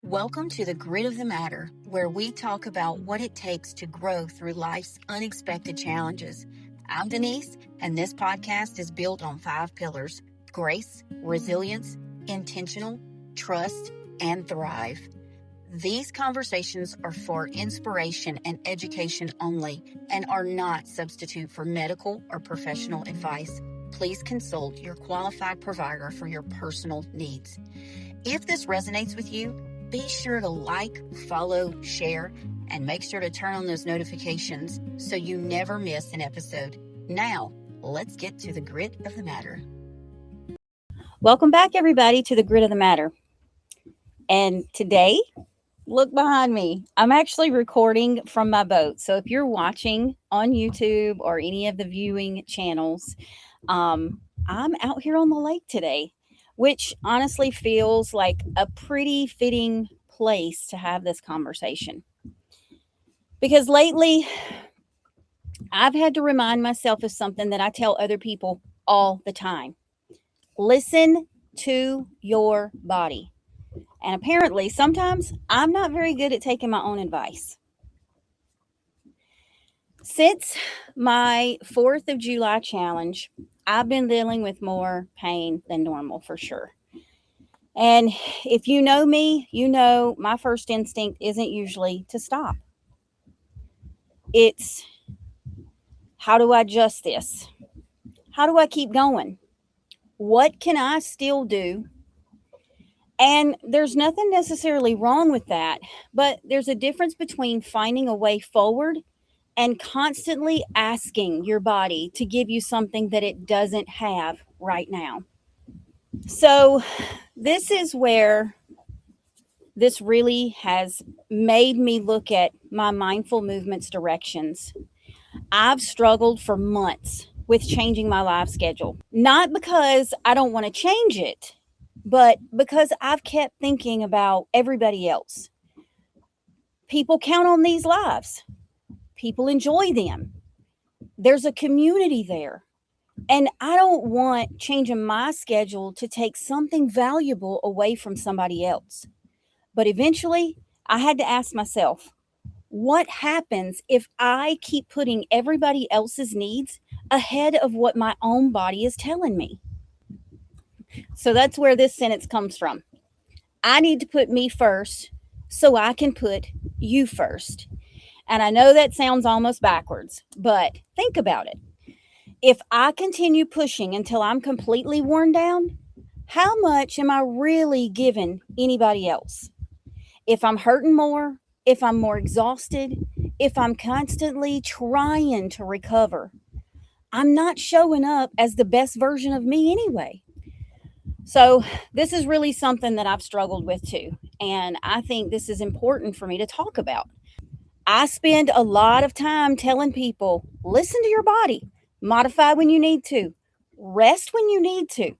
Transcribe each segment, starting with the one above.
Welcome to the Grit of the Matter, where we talk about what it takes to grow through life's unexpected challenges. I'm Denise, and this podcast is built on 5 pillars: grace, resilience, intentional, trust, and thrive. These conversations are for inspiration and education only and are not substitute for medical or professional advice. Please consult your qualified provider for your personal needs. If this resonates with you, be sure to like, follow, share, and make sure to turn on those notifications so you never miss an episode. Now, let's get to the grit of the matter. Welcome back, everybody, to the Grit of the Matter. And today, look behind me. I'm actually recording from my boat. So if you're watching on YouTube or any of the viewing channels, I'm out here on the lake today, which honestly feels like a pretty fitting place to have this conversation. Because lately, I've had to remind myself of something that I tell other people all the time. Listen to your body. And apparently, sometimes I'm not very good at taking my own advice. Since my 4th of July challenge, I've been dealing with more pain than normal for sure. And if you know me, you know my first instinct isn't usually to stop. It's, how do I adjust this? How do I keep going? What can I still do? And there's nothing necessarily wrong with that, but there's a difference between finding a way forward and constantly asking your body to give you something that it doesn't have right now. So this is where this really has made me look at my mindful movements directions. I've struggled for months with changing my life schedule, not because I don't want to change it, but because I've kept thinking about everybody else. People count on these lives. People enjoy them. There's a community there. And I don't want changing my schedule to take something valuable away from somebody else. But eventually, I had to ask myself, what happens if I keep putting everybody else's needs ahead of what my own body is telling me? So that's where this sentence comes from. I need to put me first so I can put you first. And I know that sounds almost backwards, but think about it. If I continue pushing until I'm completely worn down, how much am I really giving anybody else? If I'm hurting more, if I'm more exhausted, if I'm constantly trying to recover, I'm not showing up as the best version of me anyway. So this is really something that I've struggled with too. And I think this is important for me to talk about. I spend a lot of time telling people, listen to your body, modify when you need to, rest when you need to,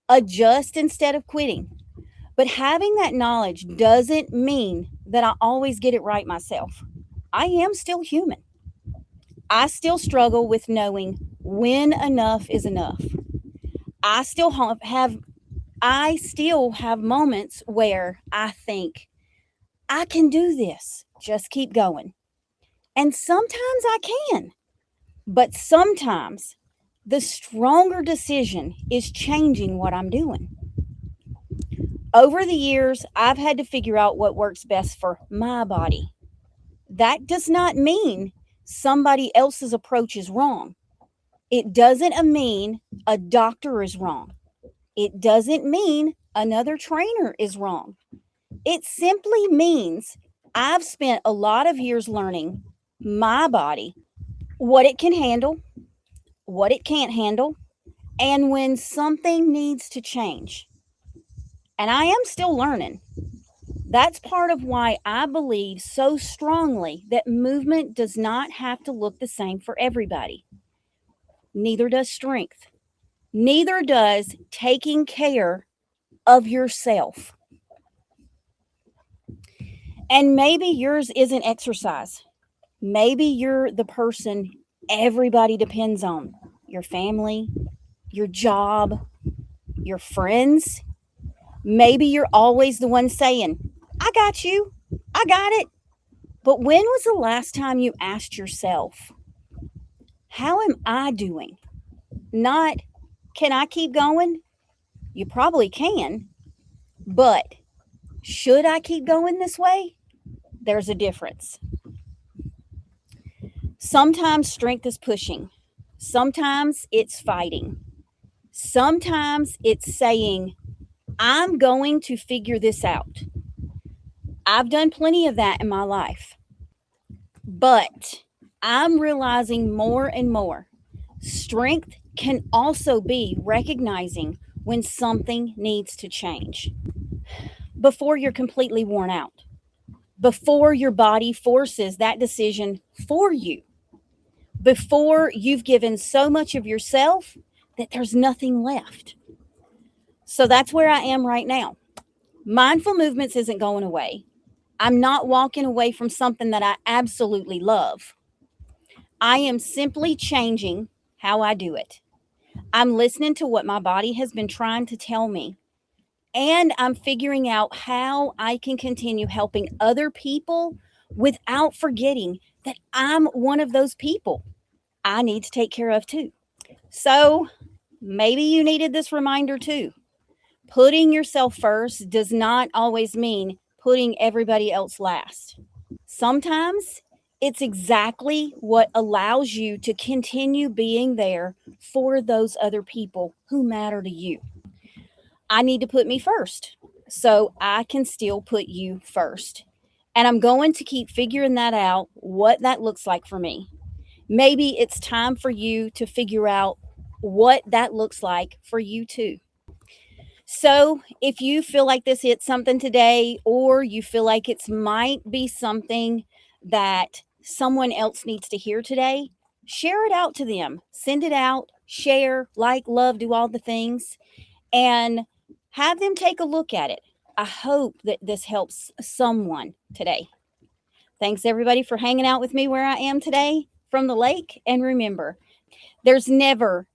adjust instead of quitting. But having that knowledge doesn't mean that I always get it right myself. I am still human. I still struggle with knowing when enough is enough. I still have moments where I think, I can do this. Just keep going. And sometimes I can. But sometimes the stronger decision is changing what I'm doing. Over the years, I've had to figure out what works best for my body. That does not mean somebody else's approach is wrong. It doesn't mean a doctor is wrong. It doesn't mean another trainer is wrong. It simply means I've spent a lot of years learning my body, what it can handle, what it can't handle, and when something needs to change. And I am still learning. That's part of why I believe so strongly that movement does not have to look the same for everybody. Neither does strength. Neither does taking care of yourself. And maybe yours isn't exercise. Maybe you're the person everybody depends on. Your family, your job, your friends. Maybe you're always the one saying, I got you. I got it. But when was the last time you asked yourself, how am I doing? Not, can I keep going? You probably can, but should I keep going this way? There's a difference. Sometimes strength is pushing. Sometimes it's fighting. Sometimes it's saying, I'm going to figure this out. I've done plenty of that in my life. But I'm realizing more and more strength can also be recognizing when something needs to change before you're completely worn out, before your body forces that decision for you, before you've given so much of yourself that there's nothing left. So that's where I am right now. Mindful movements isn't going away. I'm not walking away from something that I absolutely love. I am simply changing how I do it. I'm listening to what my body has been trying to tell me, and I'm figuring out how I can continue helping other people without forgetting that I'm one of those people I need to take care of too. So maybe you needed this reminder too. Putting yourself first does not always mean putting everybody else last. Sometimes it's exactly what allows you to continue being there for those other people who matter to you. I need to put me first so I can still put you first. And I'm going to keep figuring that out, what that looks like for me. Maybe it's time for you to figure out what that looks like for you too. So, if you feel like this hit something today, or you feel like it might be something that someone else needs to hear today, share it out to them. Send it out, share, like, love, do all the things, and have them take a look at it. I hope that this helps someone today. Thanks, everybody, for hanging out with me where I am today from the lake. And remember, there's never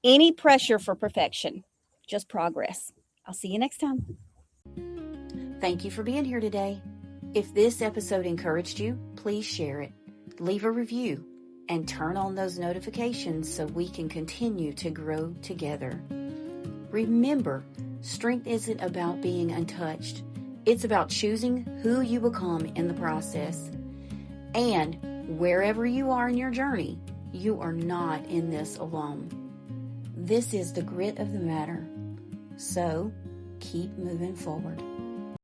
any pressure for perfection, just progress. I'll see you next time. Thank you for being here today. If this episode encouraged you, please share it, leave a review, and turn on those notifications so we can continue to grow together. Remember, strength isn't about being untouched. It's about choosing who you become in the process. And wherever you are in your journey, you are not in this alone. This is the grit of the matter. So keep moving forward.